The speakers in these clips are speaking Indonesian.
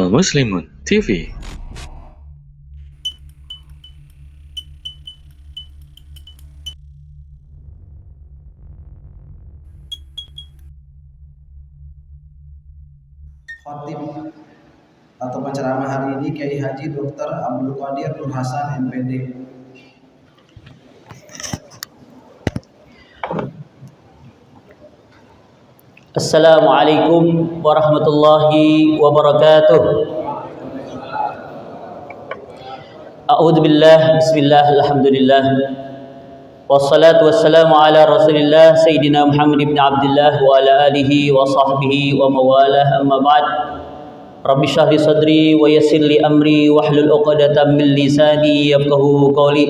Muslimun TV. Khatib atau penceramah hari ini Kiai Haji Dr. Abdul Qadir Nur Hasan MPD. Assalamualaikum warahmatullahi wabarakatuh. A'udzu billah, bismillah, alhamdulillah. Wassalatu wassalamu ala Rasulillah Sayyidina Muhammad ibn Abdullah wa ala alihi wa sahbihi wa mawalah, amma ba'd. Rabbi shrah li sadri wa yassir li amri wahlul 'uqdatam min lisani yafqahu qawli.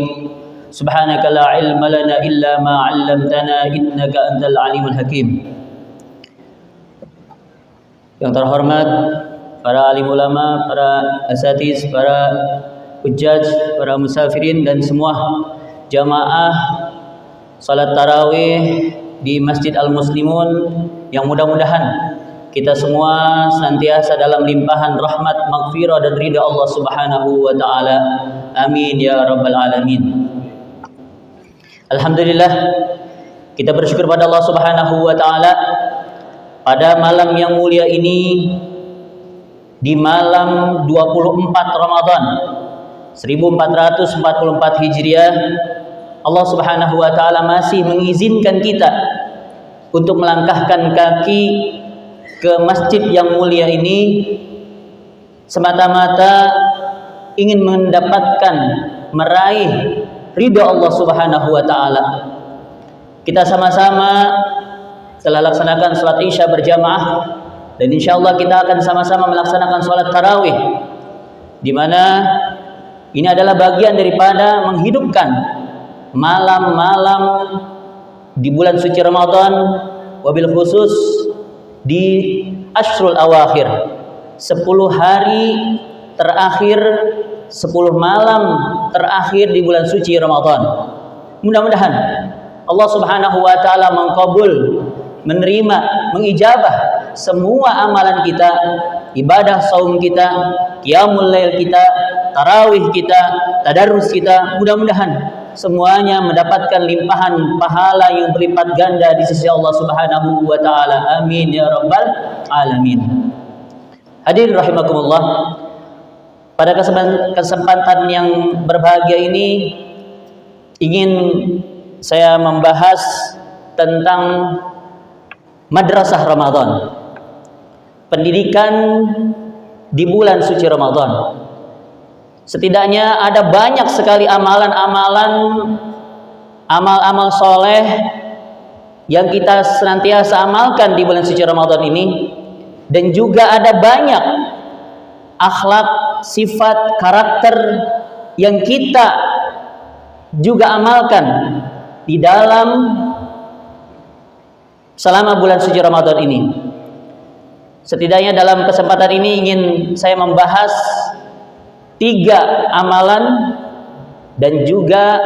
Subhanaka la ilma lana illa ma 'allamtana innaka antal alimul hakim. Yang terhormat para alim ulama, para asatiz, para hujjaj, para musafirin dan semua jamaah salat tarawih di Masjid Al-Muslimun yang mudah-mudahan kita semua senantiasa dalam limpahan rahmat, maghfirah dan ridha Allah Subhanahu wa taala. Amin ya rabbal alamin. Alhamdulillah, kita bersyukur pada Allah Subhanahu wa taala pada malam yang mulia ini, di malam 24 Ramadan 1444 Hijriah, Allah Subhanahu wa taala masih mengizinkan kita untuk melangkahkan kaki ke masjid yang mulia ini semata-mata ingin mendapatkan, meraih ridha Allah Subhanahu wa taala. Kita sama-sama telah laksanakan sholat isya berjamaah, dan insya Allah kita akan sama-sama melaksanakan sholat tarawih, di mana ini adalah bagian daripada menghidupkan malam-malam di bulan suci Ramadan, wabil khusus di Ashrul Awakhir, 10 hari terakhir, 10 malam terakhir di bulan suci Ramadan. Mudah-mudahan Allah Subhanahu wa taala mengkabul, menerima, mengijabah semua amalan kita, ibadah saum kita, qiyamul lail kita, tarawih kita, tadarrus kita. Mudah-mudahan semuanya mendapatkan limpahan pahala yang berlipat ganda di sisi Allah Subhanahu wa taala. Amin ya rabbal alamin. Hadirin rahimakumullah, pada kesempatan yang berbahagia ini ingin saya membahas tentang Madrasah Ramadan, pendidikan di bulan suci Ramadan. Setidaknya ada banyak sekali amalan-amalan, amal-amal soleh yang kita senantiasa amalkan di bulan suci Ramadan ini, dan juga ada banyak akhlak, sifat, karakter yang kita juga amalkan di dalam selama bulan suci Ramadan ini. Setidaknya dalam kesempatan ini ingin saya membahas 3 amalan dan juga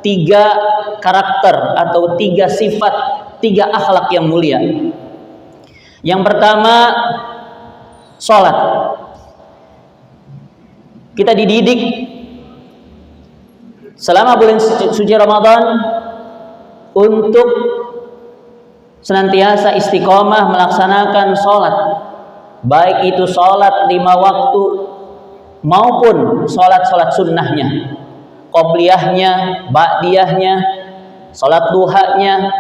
3 karakter atau 3 sifat, 3 akhlak yang mulia. Yang pertama, sholat. Kita dididik selama bulan suci Ramadan untuk senantiasa istiqomah melaksanakan sholat, baik itu sholat 5 waktu maupun sholat-sholat sunnahnya, qobliyahnya, ba'diyahnya, sholat duhanya,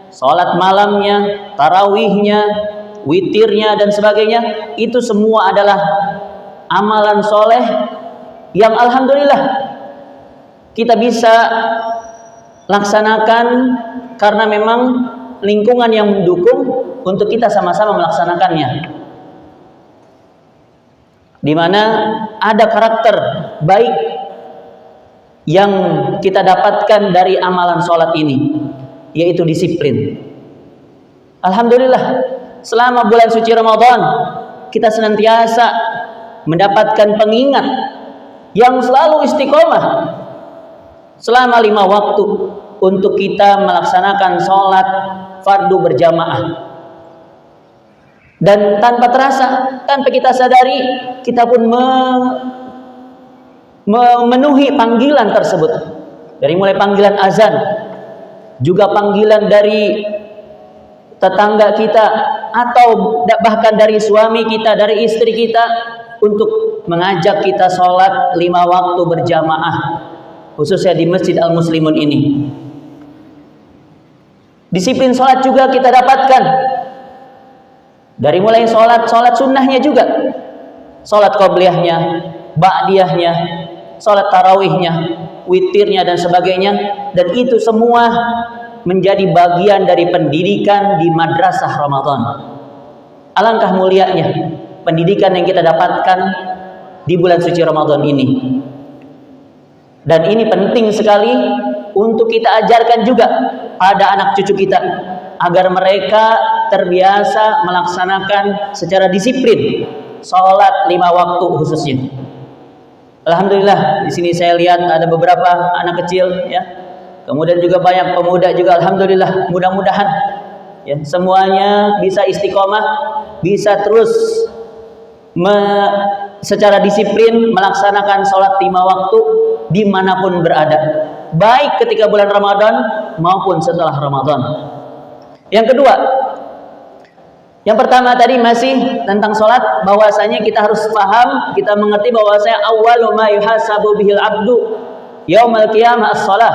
sholat malamnya, tarawihnya, witirnya dan sebagainya. Itu semua adalah amalan soleh yang alhamdulillah kita bisa laksanakan karena memang lingkungan yang mendukung untuk kita sama-sama melaksanakannya, di mana ada karakter baik yang kita dapatkan dari amalan sholat ini, yaitu disiplin. Alhamdulillah, selama bulan suci Ramadan kita senantiasa mendapatkan pengingat yang selalu istiqomah selama 5 waktu untuk kita melaksanakan sholat fardu berjamaah. Dan tanpa terasa, tanpa kita sadari, kita pun memenuhi panggilan tersebut. Dari mulai panggilan azan, juga panggilan dari tetangga kita, atau bahkan dari suami kita, dari istri kita, untuk mengajak kita sholat 5 waktu berjamaah, khususnya di Masjid Al-Muslimun ini. Disiplin sholat juga kita dapatkan dari mulai sholat sunnahnya juga, sholat qobliyahnya, ba'diyahnya, sholat tarawihnya, witirnya dan sebagainya. Dan itu semua menjadi bagian dari pendidikan di madrasah Ramadan. Alangkah mulianya pendidikan yang kita dapatkan di bulan suci Ramadan ini. Dan ini penting sekali untuk kita ajarkan juga pada anak cucu kita, agar mereka terbiasa melaksanakan secara disiplin sholat 5 waktu khususnya. Alhamdulillah, di sini saya lihat ada beberapa anak kecil, ya. Kemudian juga banyak pemuda juga. Alhamdulillah, mudah-mudahan ya semuanya bisa istiqomah, bisa terus secara disiplin melaksanakan sholat 5 waktu dimanapun berada, baik ketika bulan Ramadan maupun setelah Ramadan. Yang kedua, yang pertama tadi masih tentang sholat, bahwasanya kita harus paham, kita mengerti bahwasanya awwalu ma yuhasabu bihil abdu yaumal qiyamah as-shalah.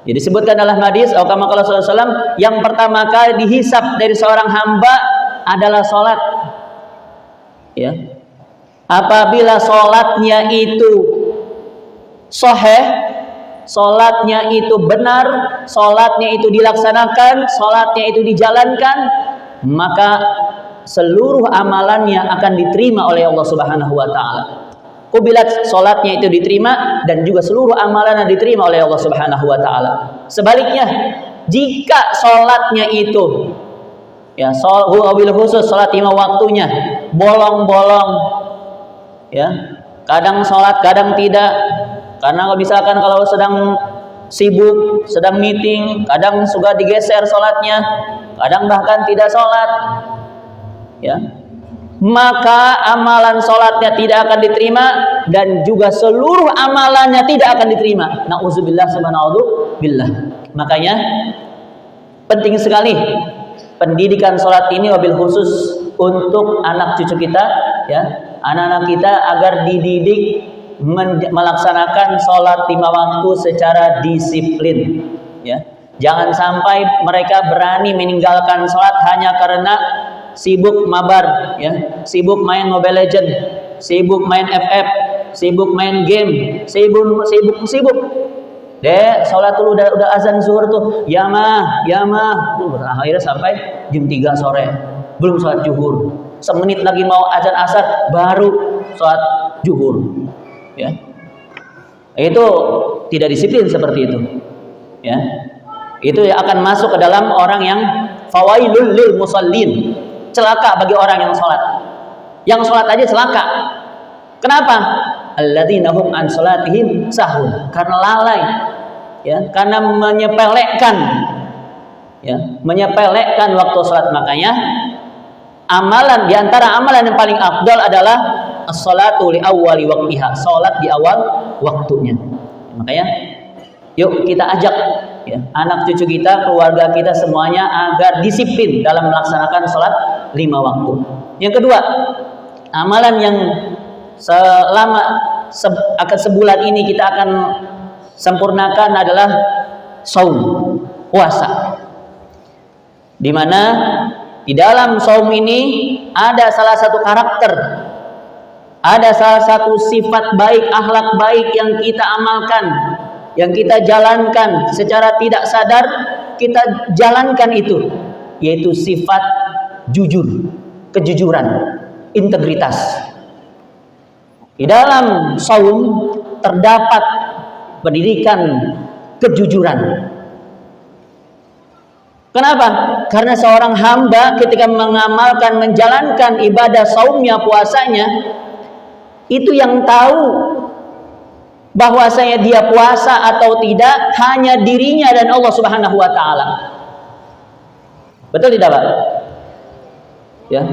Jadi disebutkan dalam hadis kama qala sallallahu alaihi wasallam, yang pertama kali dihisab dari seorang hamba adalah sholat. Ya. Apabila sholatnya itu sahih, sholatnya itu benar, sholatnya itu dilaksanakan, sholatnya itu dijalankan, maka seluruh amalannya akan diterima oleh Allah Subhanahu wa taala. Kubilat, sholatnya itu diterima dan juga seluruh amalannya diterima oleh Allah Subhanahu wa taala. Sebaliknya, jika sholatnya itu ya wabil khusus sholat 5 waktunya bolong-bolong, ya, kadang sholat kadang tidak, karena misalkan kalau sedang sibuk, sedang meeting, kadang suka digeser sholatnya, kadang bahkan tidak sholat, ya, maka amalan sholatnya tidak akan diterima dan juga seluruh amalannya tidak akan diterima. Na'udzubillah subhanallah. Makanya penting sekali pendidikan sholat ini wabil khusus untuk anak cucu kita, ya, anak-anak kita, agar dididik melaksanakan sholat 5 waktu secara disiplin, ya. Jangan sampai mereka berani meninggalkan sholat hanya karena sibuk mabar, ya, sibuk main Mobile Legend, sibuk main FF, sibuk main game, sibuk. Sholat dulu, udah azan zuhur tuh, ya mah, akhirnya sampai jam 3 sore belum sholat zuhur. Semenit lagi mau azan asar baru sholat zuhur, ya. Itu tidak disiplin seperti itu, ya. Itu akan masuk ke dalam orang yang fawailul lil musallin, celaka bagi orang yang sholat. Yang sholat aja celaka. Kenapa? Alladzina hum an sholatihim sahun, karena lalai, ya, karena menyepelekan, ya, menyepelekan waktu sholat. Makanya amalan, diantara amalan yang paling afdal adalah as-sholatu li awwali waqtiha, sholat di awal waktunya. Makanya yuk kita ajak, ya, anak cucu kita, keluarga kita semuanya agar disiplin dalam melaksanakan sholat 5 waktu. Yang kedua, amalan yang selama akan sebulan ini kita akan sempurnakan adalah saum, puasa. Di mana di dalam saum ini ada salah satu karakter, ada salah satu sifat baik, akhlak baik yang kita amalkan, yang kita jalankan secara tidak sadar, kita jalankan itu, yaitu sifat jujur, kejujuran, integritas. Di dalam saum terdapat pendidikan kejujuran. Kenapa? Karena seorang hamba ketika mengamalkan, menjalankan ibadah saumnya, puasanya, itu yang tahu bahwasanya dia puasa atau tidak hanya dirinya dan Allah Subhanahu wa taala. Betul tidak, Pak? Ya.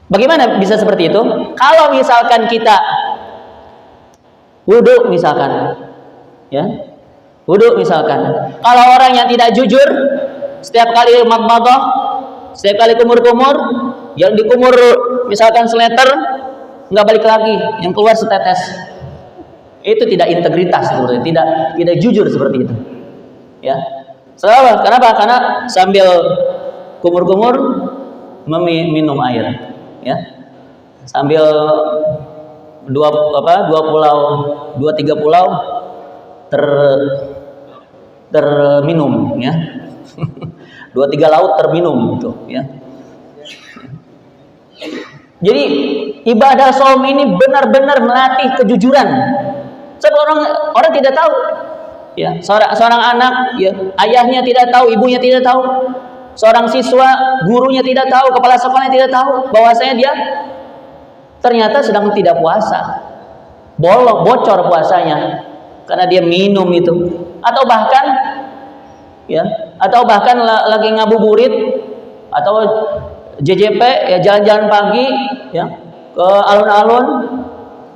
Bagaimana bisa seperti itu? Kalau misalkan kita wudu misalkan, ya, wudu misalkan. Kalau orang yang tidak jujur, setiap kali madmadah, setiap kali kumur-kumur, yang dikumur misalkan seleter, nggak balik lagi, yang keluar setetes, itu tidak integritas, tidak jujur seperti itu. Ya, kenapa? Karena sambil kumur-kumur minum air, ya, sambil dua tiga pulau terminum, ya. 2-3 laut terminum gitu, ya. Jadi ibadah saum ini benar-benar melatih kejujuran. Sebab orang tidak tahu, ya, seorang anak, ya, ayahnya tidak tahu, ibunya tidak tahu, seorang siswa, gurunya tidak tahu, kepala sekolahnya tidak tahu bahwasanya dia ternyata sedang tidak puasa, bocor puasanya karena dia minum itu, atau bahkan, ya, atau bahkan lagi ngabuburit atau JJP, ya, jalan-jalan pagi, ya, ke alun-alun,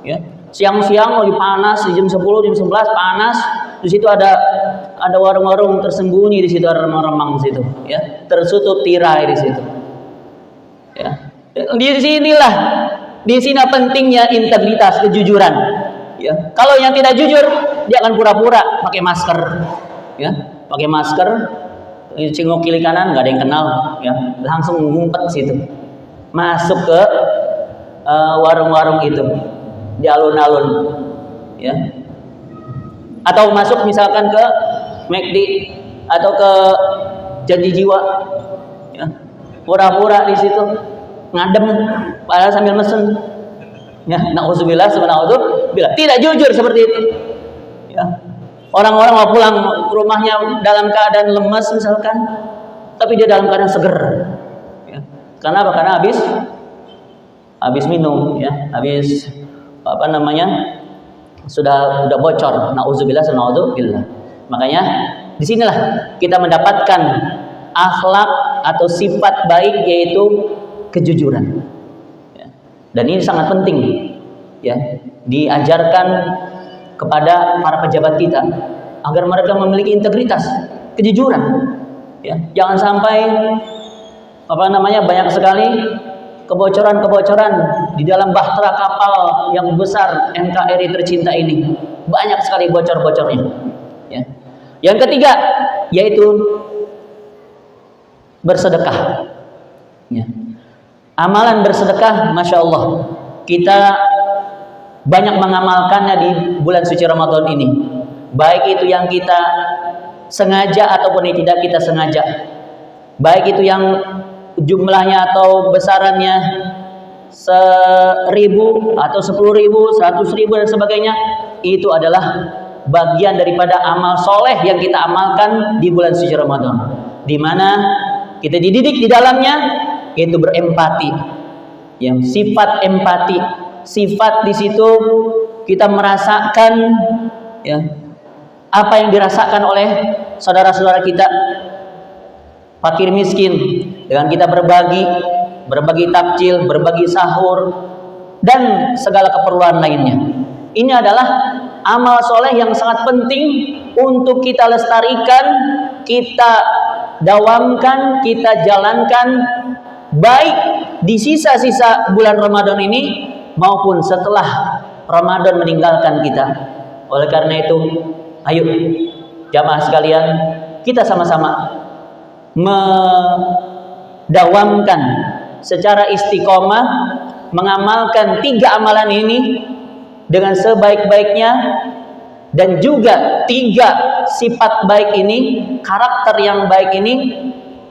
ya, siang-siang lagi panas, di jam 10, jam 11 panas, di situ ada warung-warung tersembunyi, di situ ada remang-remang di situ, ya, tertutup tirai di situ, ya. Di sini pentingnya integritas, kejujuran, ya. Kalau yang tidak jujur, dia akan pura-pura pakai masker, ya, pakai masker, cengok kiri kanan nggak ada yang kenal, ya, langsung ngumpet situ, masuk ke warung-warung itu di alun-alun, ya, atau masuk misalkan ke McD atau ke Janji Jiwa, ya, pura-pura di situ ngadem padahal sambil mesen, ya, na'udzubillah subhanallah, tidak jujur seperti itu, ya. Orang-orang mau pulang ke rumahnya dalam keadaan lemas misalkan, tapi dia dalam keadaan seger, ya. Karena apa? Karena habis minum, ya, habis sudah bocor, na'udzubillah subhanallah. Makanya disinilah kita mendapatkan akhlak atau sifat baik, yaitu kejujuran, ya. Dan ini sangat penting, ya, diajarkan kepada para pejabat kita agar mereka memiliki integritas, kejujuran, ya. Jangan sampai banyak sekali kebocoran di dalam bahtera kapal yang besar NKRI tercinta ini, banyak sekali bocor-bocornya, ya. Yang ketiga yaitu bersedekah, ya. Amalan bersedekah, masya Allah, kita banyak mengamalkannya di bulan suci Ramadan ini, baik itu yang kita sengaja ataupun yang tidak kita sengaja, baik itu yang jumlahnya atau besarannya 1.000 atau 10.000, 100.000 dan sebagainya, itu adalah bagian daripada amal soleh yang kita amalkan di bulan suci Ramadan, di mana kita dididik di dalamnya yaitu berempati, yang sifat empati. Sifat di situ kita merasakan, ya, apa yang dirasakan oleh saudara-saudara kita fakir miskin, dengan kita berbagi takjil, berbagi sahur, dan segala keperluan lainnya. Ini adalah amal soleh yang sangat penting untuk kita lestarikan, kita dawamkan, kita jalankan, baik di sisa-sisa bulan Ramadan ini maupun setelah Ramadan meninggalkan kita. Oleh karena itu, ayo jamaah sekalian, kita sama-sama mendawamkan secara istiqomah, mengamalkan 3 amalan ini dengan sebaik-baiknya, dan juga 3 sifat baik ini, karakter yang baik ini,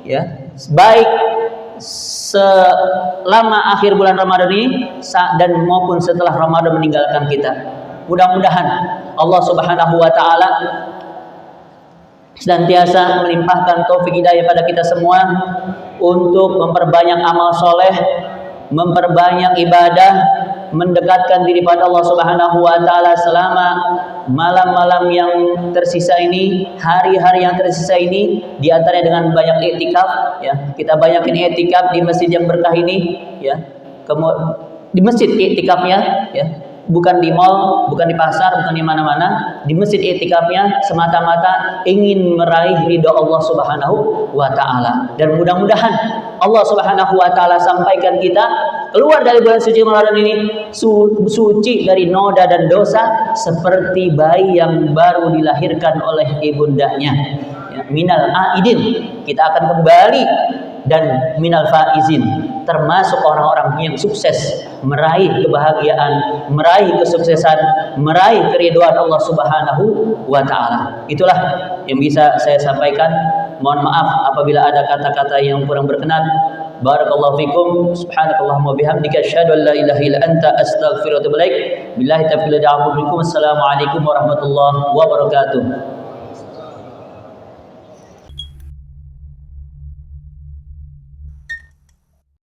ya, baik selama akhir bulan Ramadan ini dan maupun setelah Ramadan meninggalkan kita. Mudah-mudahan Allah Subhanahu wa taala senantiasa melimpahkan taufik hidayah pada kita semua untuk memperbanyak amal soleh, memperbanyak ibadah, mendekatkan diri pada Allah Subhanahu wa taala selama malam-malam yang tersisa ini, hari-hari yang tersisa ini, di antaranya dengan banyak i'tikaf, ya. Kita banyakin i'tikaf di masjid yang berkah ini, ya. Di masjid i'tikafnya, ya. Bukan di mall, bukan di pasar, bukan di mana-mana. Di masjid i'tikafnya semata-mata ingin meraih ridha Allah Subhanahu wa taala. Dan mudah-mudahan Allah Subhanahu wa taala sampaikan kita keluar dari bulan suci Ramadan ini suci dari noda dan dosa seperti bayi yang baru dilahirkan oleh ibundanya. Ya, minal aidin, kita akan kembali, dan minal faizin, termasuk orang-orang yang sukses meraih kebahagiaan, meraih kesuksesan, meraih keridhaan Allah Subhanahu wa taala. Itulah yang bisa saya sampaikan. Mohon maaf apabila ada kata-kata yang kurang berkenan. Barakallahu fikum. Subhanakallahumma bihamdika asyhadu an la ilaha illa anta astaghfiruka wa atubu ilaik. Billahi taufiq wal hidayah. Assalamualaikum warahmatullahi wabarakatuh.